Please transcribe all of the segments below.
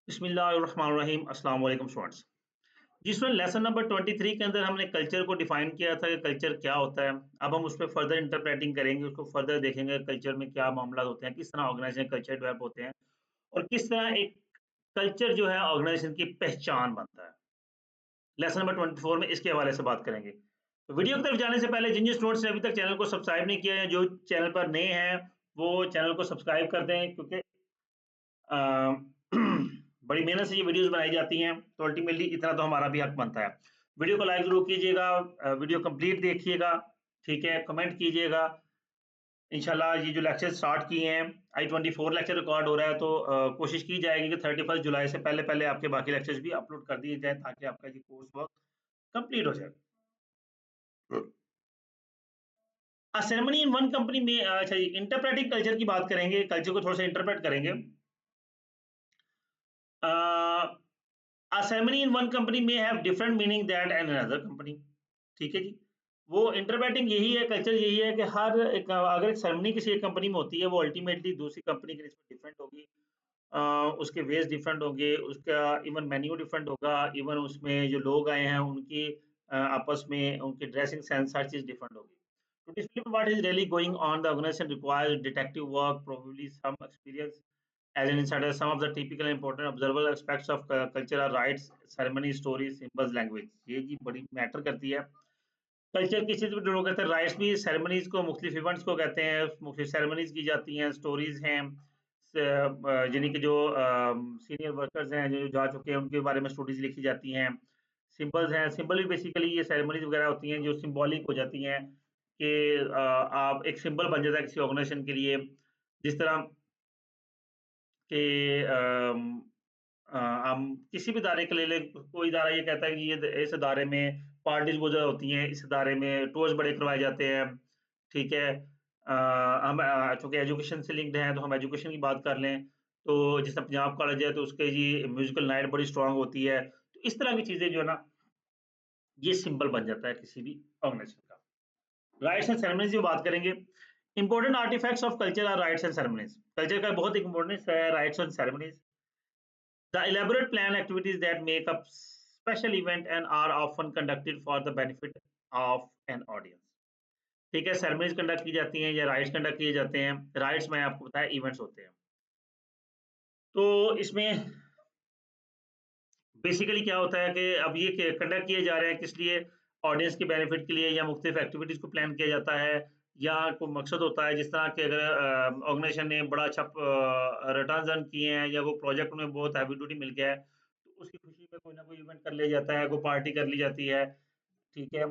बिस्मिल्लाहिर्रहमानिर्रहीम अस्सलाम वालेकुम स्टूडेंट्स। जिसमें लेसन नंबर 23 के अंदर हमने कल्चर को डिफाइन किया था कि कल्चर क्या होता है। अब हम उस पर फर्दर इंटरप्रेटिंग करेंगे, उसको फर्दर देखेंगे कल्चर में क्या मामला होते हैं, किस तरह ऑर्गेनाइजेशन कल्चर डेवलप होते हैं और किस तरह एक कल्चर जो है ऑर्गेनाइजेशन की पहचान बनता है। लेसन नंबर 24 में इसके हवाले से बात करेंगे। तो वीडियो की तरफ जाने से पहले जिन जिन स्टूडेंट्स ने अभी तक चैनल को सब्सक्राइब नहीं किया है, जो चैनल पर नए हैं वो चैनल को सब्सक्राइब कर दें, क्योंकि अ, बड़ी मेहनत से ये वीडियोस बनाई जाती हैं, तो अल्टीमेटली इतना तो हमारा भी हक बनता है। वीडियो को लाइक ज़रूर कीजिएगा, वीडियो कंप्लीट देखिएगा, ठीक है? कमेंट कीजिएगा। इंशाल्लाह ये जो लेक्चर स्टार्ट किए हैं, I-24 लेक्चर रिकॉर्ड हो रहा है, तो कोशिश की जाएगी कि 31 जुलाई से पहले-पहले आपके बाकी लेक्चर्स भी अपलोड कर दिए जाएँ, ताकि आपका ये कोर्स वर्क कंप्लीट हो जाए। सेरेमनी इन वन कंपनी में अच्छा जी, इंटरप्रेटिंग कल्चर की बात करेंगे, कल्चर को थोड़ा-सा इंटरप्रेट करेंगे। अ A ceremony in one company may have different meaning that in another company। ठीक है जी। वो इंटरप्रेटिंग यही है, कल्चर यही है कि हर एक अगर एक सेरेमनी किसी एक कंपनी में होती है, वो अल्टीमेटली दूसरी कंपनी के निस्बत डिफरेंट होगी। उसके वेज डिफरेंट होंगे, उसका इवन मेन्यू डिफरेंट होगा, इवन उसमें जो लोग आए हैं उनकी आपस में उनकी ड्रेसिंग सेंस हर चीज डिफरेंट होगी। To display what is really going on, the organization requires detective work, probably some experience as an insider. Some of the typical important observable aspects of culture are rites, ceremony, stories, symbols, language। ये जी बड़ी matter करती है। Culture किस चीज़ पे depend करता है? Rights भी ceremonies को मुख्तलिफ इवेंट्स को कहते हैं, मुख्तलिफ सेरेमनीज़ की जाती हैं, स्टोरीज़ हैं, यानी कि जो सीनियर वर्कर्स हैं, जो जा चुके हैं, उनके बारे में स्टोरीज़ लिखी जाती हैं। सिंबल्स हैं, सिंबल भी बेसिकली ये सेरेमनीज़ वगैरह होती हैं, जो सिंबॉलिक हो जाती हैं कि आप एक सिंबल बन जाता है किसी ऑर्गेनाइजेशन के लिए। जिस तरह कि हम किसी भी इदारे के ले लें, कोई इदारा ये कहता है कि ये इस इदारे में पार्टीज़ बहुत ज़्यादा होती हैं, इस इदारे में टूर्स बड़े करवाए जाते हैं, ठीक है? हम चूँकि एजुकेशन से लिंक्ड हैं, तो हम एजुकेशन की बात कर लें, तो जैसे पंजाब कॉलेज है, तो उसके जी म्यूज़िकल नाइट बड़ी स्ट्रॉन्ग होती है। तो इस तरह की चीज़ें जो है ना, ये सिंबल बन जाता है किसी भी ऑर्गेनाइजेशन का। राइट्स एंड सेरेमनीज़ की बात करेंगे। Important artefacts of culture are rites and ceremonies. Culture का बहुत इम्पोर्टेंस है rites and ceremonies. The elaborate plan activities that make up special event and are often conducted for the benefit of an audience। ठीक है, ceremonies conduct की जाती हैं या rights conduct किए जाते हैं। राइट्स मैं आपको बताया इवेंट्स होते हैं। तो इसमें बेसिकली क्या होता है कि अब ये कंडक्ट किए जा रहे हैं किस लिए? ऑडियंस के बेनिफिट के लिए, या मुख्तलिफ एक्टिविटीज़ को प्लान किया जाता है, या कोई मकसद होता है, जिस तरह के अगर ऑर्गेनाइजेशन ने बड़ा अच्छा रिटर्न्स अर्न किए हैं, या वो प्रोजेक्ट में बहुत हैवी ड्यूटी मिल गया है, तो उसकी खुशी में कोई ना कोई इवेंट कर लिया जाता है, कोई पार्टी कर ली जाती है, ठीक है?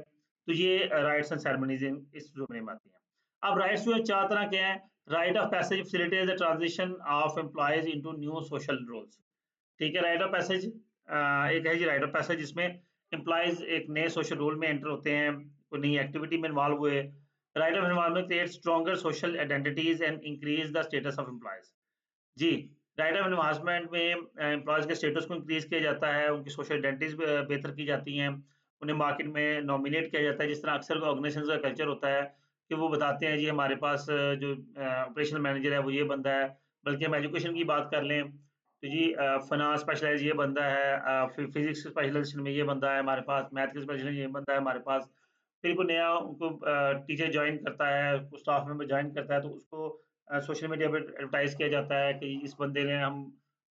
तो ये राइट्स एंड सेरेमनीज़ इस ज़ुमरे में आती हैं। अब राइट्स जो है 4 तरह के हैं। Rite of passage facilitates the transition of employees into new social roles. ठीक है, राइट ऑफ पैसेज एक है जी राइट ऑफ पैसेज, जिसमें एम्प्लॉइज एक नए सोशल रोल में एंटर होते हैं, कोई नई एक्टिविटी में इन्वॉल्व हुए। Rite of involvement create stronger social identities and increase the status of employees. जी, राइट ऑफ इन्वेस्टमेंट में एम्प्लॉयज के स्टेटस को इंक्रीज किया जाता है, उनकी सोशल आइडेंटिटीज बेहतर की जाती हैं, उन्हें मार्केट में नॉमिनेट किया जाता है। जिस तरह अक्सर ऑर्गेनाइजेशन का कल्चर होता है कि वो बताते हैं जी हमारे पास जो ऑपरेशनल मैनेजर है वो ये बंदा है। बल्कि हम एजुकेशन की बात कर लें, तो जी फाइनेंस स्पेशलाइज़ ये बंदा है, फिजिक्स स्पेशलिस्ट में ये बंदा है हमारे पास, मैथ के स्पेशलिस्ट ये बंदा है हमारे पास। फिर कोई नया उनको टीचर जॉइन करता है, कोई स्टाफ मेंबर जॉइन करता है, तो उसको सोशल मीडिया पे एडवर्टाइज़ किया जाता है कि इस बंदे ने हम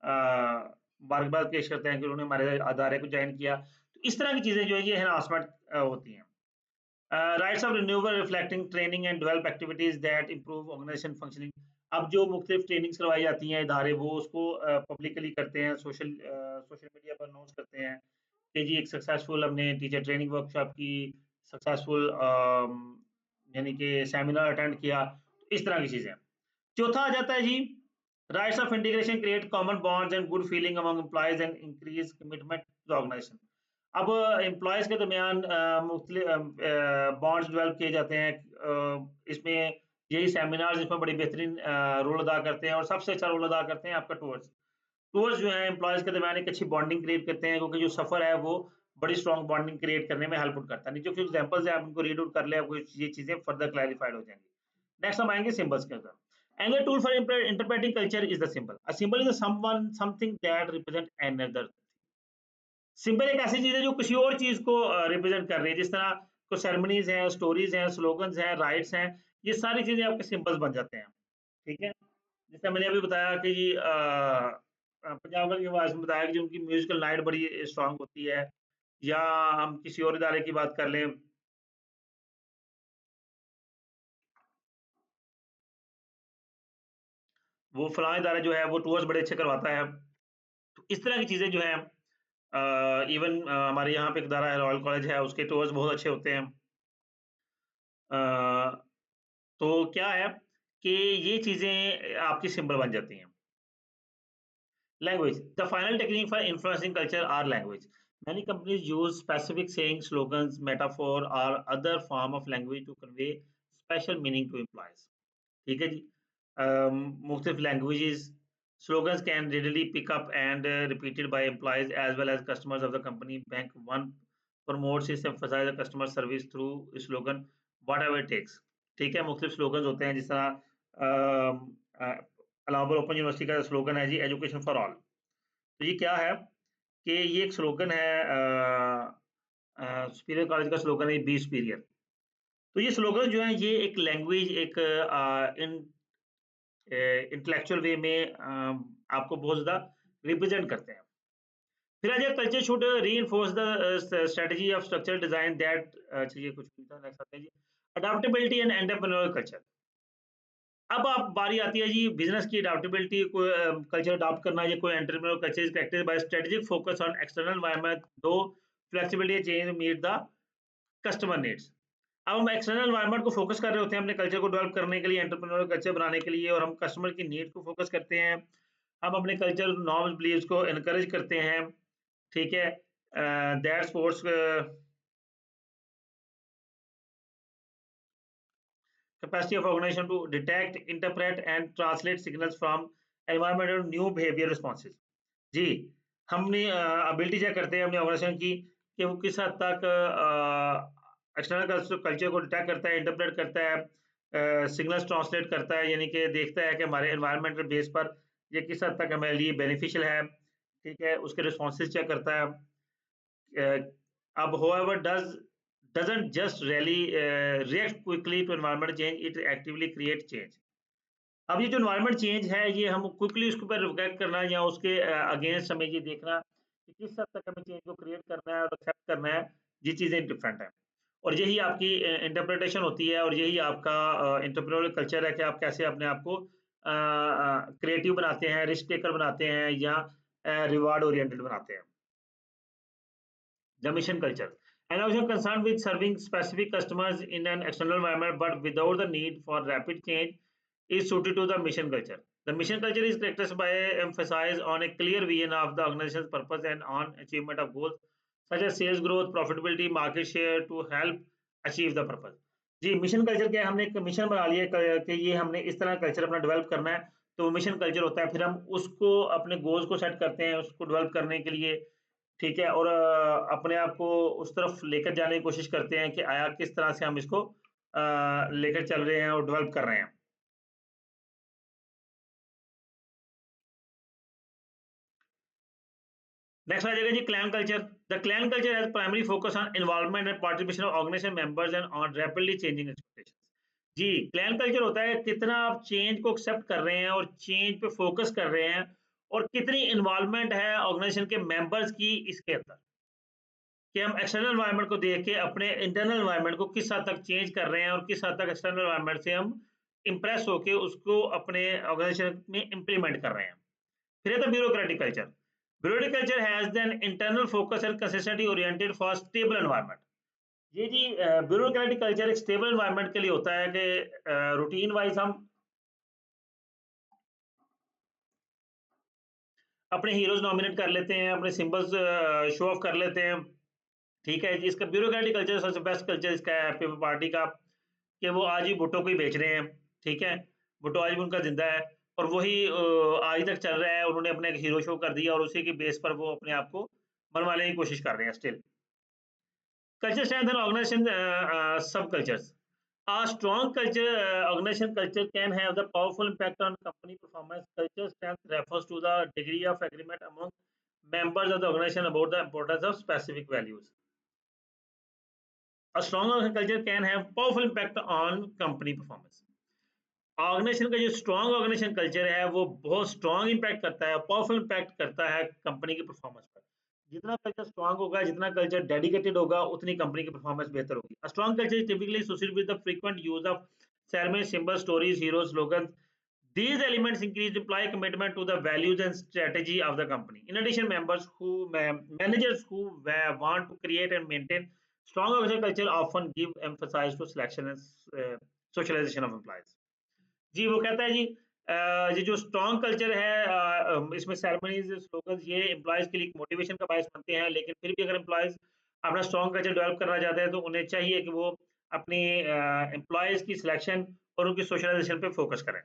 मुबारकबाद पेश करते हैं कि उन्होंने हमारे अदारे को जॉइन किया। तो इस तरह की चीज़ें जो है ये हैरासमेंट होती हैं। Rites of renewable reflecting training and develop activities that improve organisation functioning. अब जो मुख्तलिफ ट्रेनिंग्स करवाई जाती हैं इदारे, वो उसको पब्लिकली करते हैं, सोशल मीडिया पर अनाउंस करते हैं कि जी एक सक्सेसफुल हमने टीचर ट्रेनिंग वर्कशॉप की, सक्सेसफुल यानी कि सेमिनार अटेंड किया। तो इस तरह की चीज़ें। चौथा आ जाता है जी rites of integration create common bonds and good feeling among employees and increase commitment to organization. अब एम्प्लॉयज़ के दरमियान बॉन्ड्स डेवलप किए जाते हैं। इसमें यही सेमिनार्स इसमें बड़ी बेहतरीन रोल अदा करते हैं, और सबसे अच्छा रोल अदा करते हैं आपका टूर्स। टूर्स जो है एम्प्लॉयज़ के दरमियान एक अच्छी बॉन्डिंग क्रिएट करते हैं, क्योंकि जो सफ़र है वो बड़ी स्ट्रॉन्ग बॉन्डिंग क्रिएट करने में हेल्प करता है। नीचे कुछ एग्जांपल्स हैं, आप उनको रीड आउट कर लें, आपको ये चीज़ें फर्दर क्लैरिफाइड हो जाएंगी। नेक्स्ट हम आएंगे सिंबल्स के अंदर। Another tool for interpreting culture is the symbol. A symbol is something that represent another. Symbol एक ऐसी चीज है जो किसी और चीज को रिप्रेजेंट कर रही है, जिस तरह को सेरेमनीज हैं, स्टोरीज हैं, स्लोगन्स हैं, राइट्स हैं, ये सारी चीजें आपके सिंबल्स बन जाते हैं। ठीक है, जैसे मैंने अभी बताया कि जी पंजाब गर्ल की आवाज में बताया कि जो उनकी म्यूजिकल नाइट बड़ी स्ट्रांग होती है, या हम किसी और इदारे की बात कर लें, वो फलां इदारा जो है वो टूर्स बड़े अच्छे करवाता है। तो इस तरह की चीजें जो है, इवन हमारे यहाँ पे एक इदारा है, रॉयल कॉलेज है, उसके टूर्स बहुत अच्छे होते हैं। अ, तो क्या है कि ये चीज़ें आपकी सिंबल बन जाती हैं। Language. The final technique for influencing culture are language. Many companies use specific sayings, slogans, metaphor or other form of language to convey special meaning to employees. ठीक है जी। मुख्तलिफ languages, slogans can readily pick up and repeated by employees as well as customers of the company. Bank one promotes is emphasize the customer service through slogan whatever it takes. ठीक है, मुख्तलिफ slogans होते हैं, जिस तरह Allahabad open university का slogan है जी, education for all. तो ये क्या है कि ये एक स्लोगन है, सुपीरियर कॉलेज का स्लोगन है, बी सुपीरियर। तो ये स्लोगन जो है, ये एक लैंग्वेज, एक इंटेलेक्चुअल वे में आपको बहुत ज़्यादा रिप्रेजेंट करते हैं। फिर आ जाए culture should reinforce the strategy of structural design that, चलिए कुछ नेक्स्ट आते हैं जी, अडैप्टेबिलिटी एंड एंटरप्रेन्योरियल कल्चर। अब आप बारी आती है जी बिजनेस की अडैप्टेबिलिटी को, कल्चर अडॉप्ट करना, या कोई entrepreneur culture is corrected by strategic focus on external environment, दो flexibility change meet the customer needs. अब हम एक्सटर्नल एनवायरनमेंट को फोकस कर रहे होते हैं अपने कल्चर को डेवलप करने के लिए, एंटरप्रेन्योर कल्चर बनाने के लिए, और हम कस्टमर की नीड को फोकस करते हैं। हम अपने कल्चर नॉर्म्स बिलीव्स को एनकरेज करते हैं। ठीक है, that sports capacity of organization to detect, interpret and translate signals from environment and new behavior responses। जी, हमने एबिलिटी चेक करते हैं अपने ऑर्गेनाइजेशन की कि वो किस हद तक एक्सटर्नल कल्चर को डिटेक्ट करता है, इंटरप्रेट करता है, सिग्नल्स ट्रांसलेट करता है, यानी कि देखता है कि हमारे एनवायरनमेंटल बेस पर ये किस हद तक हमारे लिए बेनिफिशियल है। ठीक है, उसके रिस्पॉन्सेज चेक करता है। अब however doesn't just really react quickly to environmental change, it actively create change। अब ये जो environment change है, ये हम quickly उसके ऊपर react करना या उसके against हमें ये देखना कि किस हद तक हमें change को create करना है और accept करना है, ये चीजें different है। और यही आपकी interpretation होती है, और यही आपका entrepreneurial culture है कि आप कैसे अपने आप को creative बनाते हैं, risk taker बनाते हैं, या reward oriented बनाते हैं। The mission culture. An organization concerned with serving specific customers in an external environment but without the need for rapid change is suited to the mission culture. The mission culture is characterized by emphasis on a clear vision of the organization's purpose and on achievement of goals such as sales growth, profitability, market share to help achieve the purpose। जी, mission culture क्या है, हमने एक mission बना लिया कि ये हमने इस तरह कल्चर अपना डेवलप करना है, तो मिशन कल्चर होता है। फिर हम उसको अपने गोल्स को सेट करते हैं, उसको डेवलप करने के लिए। ठीक है, और अपने आप को उस तरफ लेकर जाने की कोशिश करते हैं कि आया किस तरह से हम इसको लेकर चल रहे हैं और डेवलप कर रहे हैं। नेक्स्ट आ जाएगा जी clan culture. The clan culture has primary focus on involvement and participation of organization members and on rapidly changing expectations. जी, क्लैन कल्चर होता है कितना आप चेंज को एक्सेप्ट कर रहे हैं और चेंज पे फोकस कर रहे हैं, और कितनी इन्वॉल्वमेंट है ऑर्गेनाइजेशन के मेंबर्स की इसके अंदर, कि हम एक्सटर्नल एनवायरनमेंट को देख के अपने इंटरनल एनवायरनमेंट को किस हद तक चेंज कर रहे हैं, और किस हद तक एक्सटर्नल एनवायरनमेंट से हम इम्प्रेस होके उसको अपने ऑर्गेनाइजेशन में इम्प्लीमेंट कर रहे हैं। फिर है the bureaucratic culture. Bureaucratic culture has an internal focus and consistently oriented for stable environment. ये जी ब्यूरोक्रेटिक कल्चर एक स्टेबल एनवायरनमेंट के लिए होता है कि रूटीन वाइज हम अपने हीरोज नॉमिनेट कर लेते हैं, अपने सिंबल्स शो ऑफ कर लेते हैं। ठीक है जी, इसका ब्यूरोक्रेटिक कल्चर सबसे बेस्ट कल्चर इसका है पीपल पार्टी का, कि वो आज ही भुट्टो को ही बेच रहे हैं। ठीक है, भुट्टो आज भी उनका जिंदा है, और वही आज तक चल रहा है। उन्होंने अपने एक हीरो शो कर दिया, और उसी के बेस पर वो अपने आप को मनवाने की कोशिश कर रहे हैं still. Culture strength and organisation subcultures. A strong culture, organization culture can have the powerful impact on company performance. Culture strength refers to the degree of agreement among members of the organization about the importance of specific values. A strong organization culture can have powerful impact on company performance. Organisation का जो strong organization culture है वो बहुत strong impact करता है, powerful impact करता है company की परफॉर्मेंस पर। जितना कल्चर स्ट्रॉन्ग होगा, जितना कल्चर डेडिकेटेड होगा, उतनी कंपनी की परफॉर्मेंस बेहतर होगी। A strong culture is typically associated with the frequent use of ceremony, symbol, stories, hero, slogan. These elements increase employee commitment to the values and strategy of the company. In addition, managers who want to create and maintain strong organizational culture often give emphasis to selection and socialization of employees. जी, वो कहता है जी ये जो strong culture है इसमें ceremonies, slogans ये employees के लिए एक मोटिवेशन का बायस बनते हैं, लेकिन फिर भी अगर एम्प्लॉइज़ अपना स्ट्रॉन्ग कल्चर डेवलप करना चाहते हैं, तो उन्हें चाहिए कि वो अपनी एम्प्लॉइज़ की सिलेक्शन और उनकी सोशलाइज़ेशन पे फोकस करें।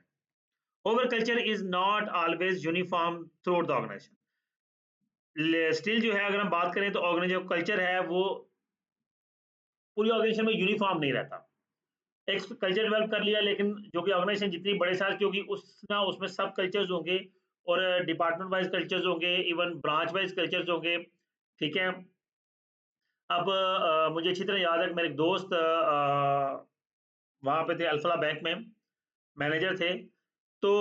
Overall culture is not always uniform through out the organisation. ले स्टिल जो है अगर हम बात करें तो ऑर्गनाइजेशन जो कल्चर है वो पूरी ऑर्गनाइजेशन में यूनिफॉर्म नहीं रहता। एक कल्चर डेवलप कर लिया लेकिन जो कि ऑर्गेनाइजेशन जितनी बड़े साइज की होगी उसमें सब कल्चर्स होंगे और डिपार्टमेंट वाइज कल्चर्स होंगे, इवन ब्रांच वाइज कल्चर्स होंगे। ठीक है। अब मुझे अच्छी तरह याद है कि मेरे एक दोस्त वहाँ पे थे अल्फला बैंक में मैनेजर थे। तो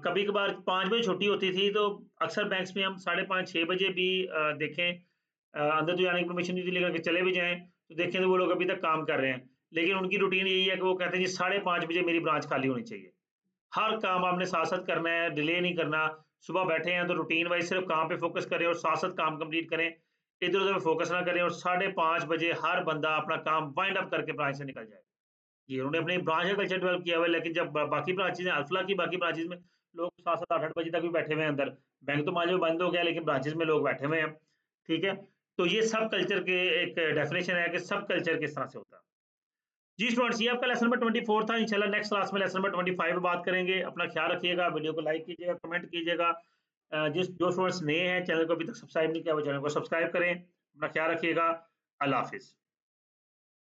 कभी कभार 5 बजे छुट्टी होती थी तो अक्सर बैंक्स में हम 5:30-6 बजे भी देखें अंदर तो जाने की परमिशन नहीं थी, लेकिन अगर चले भी जाएं तो देखें तो वो लोग अभी तक काम कर रहे हैं। लेकिन उनकी रूटीन यही है कि वो कहते हैं जी 5:30 बजे मेरी ब्रांच खाली होनी चाहिए। हर काम आपने साथ-साथ करना है, डिले नहीं करना। सुबह बैठे हैं तो रूटीन वाइज़ सिर्फ़ काम पे फ़ोकस करें और साथ-साथ काम कंप्लीट करें। इधर-उधर फ़ोकस ना करें और 5:30 बजे हर बंदा अपना काम वाइंड अप करके ब्रांच से निकल जाए। जी, उन्होंने अपनी ब्रांच का कल्चर डेवलप किया हुआ है, लेकिन जब बाकी ब्रांचेज़ हैं, अल्फ़ला की बाकी ब्रांचेज़ में लोग 7-7, 8-8 बजे तक भी बैठे हुए हैं अंदर। बैंक तो मान लो बंद हो गया, लेकिन ब्रांचेज़ में लोग बैठे हुए हैं। ठीक है? तो ये सब कल्चर के एक डेफिनेशन है कि सब कल्चर किस तरह से होता है। जी स्टूडेंट्स, ये आपका लेसन नंबर 24 था। इंशाल्लाह नेक्स्ट क्लास में लेसन नंबर 25 पे बात करेंगे। अपना ख्याल रखिएगा, वीडियो को लाइक कीजिएगा, कमेंट कीजिएगा। जो स्टूडेंट्स नए हैं, चैनल को अभी तक सब्सक्राइब नहीं किया, वो चैनल को सब्सक्राइब करें। अपना ख्याल रखिएगा। अल्लाह हाफ़िज़।